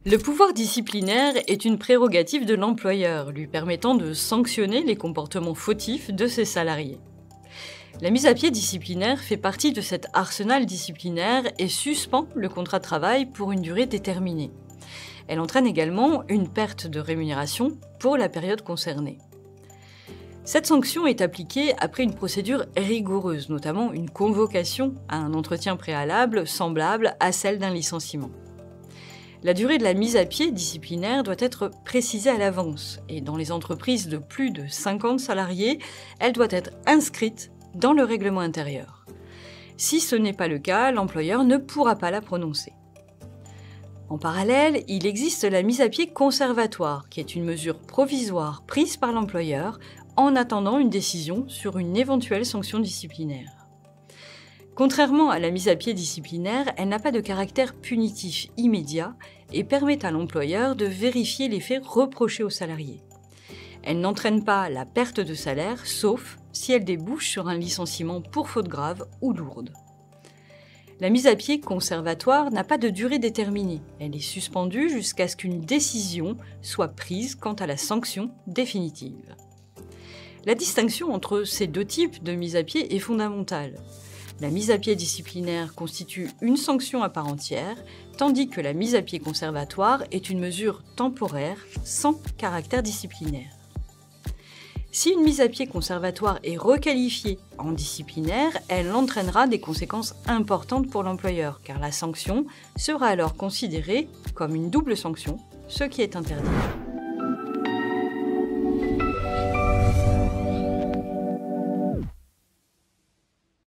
Le pouvoir disciplinaire est une prérogative de l'employeur, lui permettant de sanctionner les comportements fautifs de ses salariés. La mise à pied disciplinaire fait partie de cet arsenal disciplinaire et suspend le contrat de travail pour une durée déterminée. Elle entraîne également une perte de rémunération pour la période concernée. Cette sanction est appliquée après une procédure rigoureuse, notamment une convocation à un entretien préalable semblable à celle d'un licenciement. La durée de la mise à pied disciplinaire doit être précisée à l'avance et dans les entreprises de plus de 50 salariés, elle doit être inscrite dans le règlement intérieur. Si ce n'est pas le cas, l'employeur ne pourra pas la prononcer. En parallèle, il existe la mise à pied conservatoire, qui est une mesure provisoire prise par l'employeur en attendant une décision sur une éventuelle sanction disciplinaire. Contrairement à la mise à pied disciplinaire, elle n'a pas de caractère punitif immédiat et permet à l'employeur de vérifier les faits reprochés aux salariés. Elle n'entraîne pas la perte de salaire, sauf si elle débouche sur un licenciement pour faute grave ou lourde. La mise à pied conservatoire n'a pas de durée déterminée. Elle est suspendue jusqu'à ce qu'une décision soit prise quant à la sanction définitive. La distinction entre ces deux types de mise à pied est fondamentale. La mise à pied disciplinaire constitue une sanction à part entière, tandis que la mise à pied conservatoire est une mesure temporaire sans caractère disciplinaire. Si une mise à pied conservatoire est requalifiée en disciplinaire, elle entraînera des conséquences importantes pour l'employeur, car la sanction sera alors considérée comme une double sanction, ce qui est interdit.